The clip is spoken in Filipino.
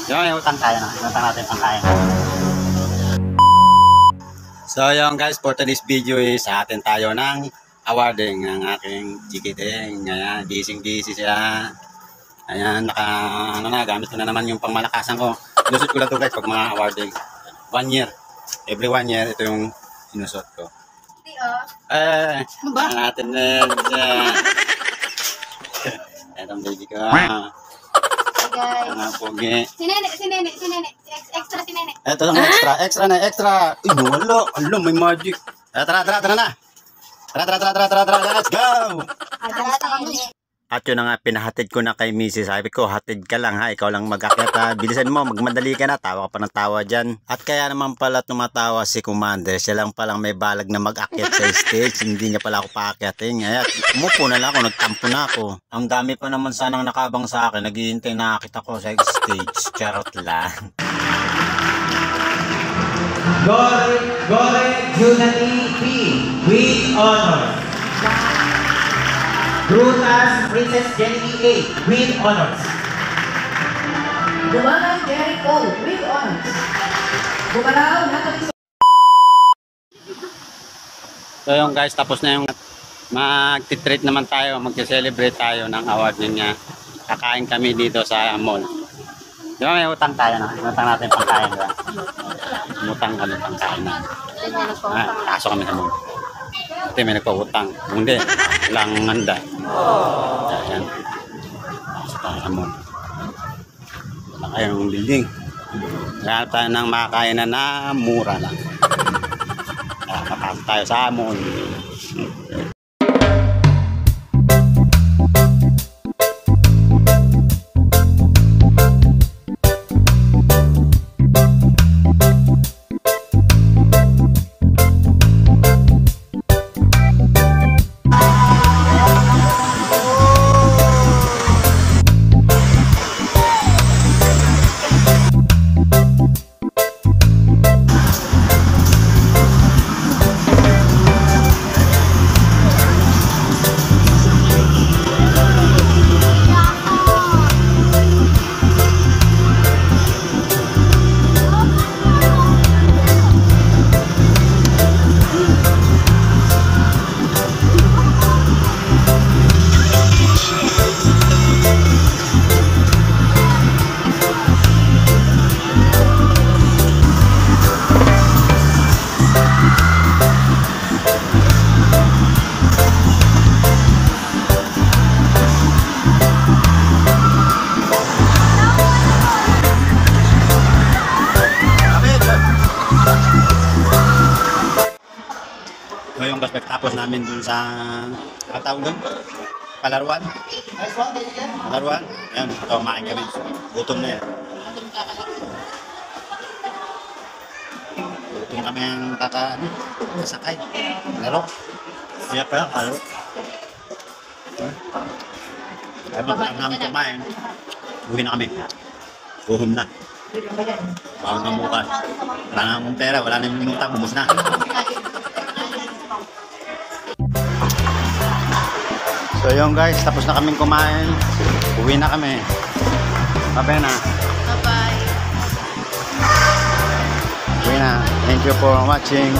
Yung utang tayo na. Utang natin pangkain. So yung guys, for today's video is sa atin tayo ng awarding ng aking chikiting. Ayan, busy siya. Ayan, gamit ko na naman yung pangmalakasan ko. Sinusot ko lang ito guys pag mga awarding. 1 year. Every 1 year, ito yung sinusot ko. Ano ba? Natin na. Etong baby ko. Guys. Ang pogi. Si Nene. Extra si Nene. Ito lang extra. Uy, wala. Alam, may magic. Tara na. Tara, let's go! At yun na nga, pinahatid ko na kay Mrs. Sabi ko, hatid ka lang ha, ikaw lang mag-akyat ha. Bilisan mo, magmadali ka na, tawa ka pa ng tawa dyan. At kaya naman pala tumatawa si Commander, siya lang palang may balag na mag-akyat sa stage, hindi niya pala ako paakyatin. Kaya umupo na lang ako, nagtampo na ako. Ang dami pa naman sanang nakabang sa akin, naghihintay na akit ako sa stage, charot lang. Gore Junati P. with honor. Brutas Princess Jenny A. with honors. Gumanang Derek O. with honors. Gumalaw Natalie. So yung guys, tapos na yung mag-treat naman tayo, mag-celebrate tayo ng award niya. Kakain kami dito sa mall. Di ba may utang tayo na? Utang natin pangkain, diba? Utang kami pangkain na. Kaso kami sa mall. Ito may nagpawutang. Hindi, walang handa. Ayan. Kaso tayo sa mall. Wala kayong building. Kaya tayo ng makakain na mura lang. Kapasok tayo sa mall. So yung tapos namin dun sa tawag doon? Palaruan. Ayan, kumain kami. Gutom na yan. Gutom kami ang kasakay. Laro. Kaya pa yan, laro. Kaya magkakaroon namin kumain. Uwi na kami. Guhom na. Bawang na mukha. Wala na akong pera, wala na yung utang, bubos na. So yung guys, tapos na kaming kumain. Uwi na kami. Bye na. Bye-bye. Uwi na. Thank you for watching.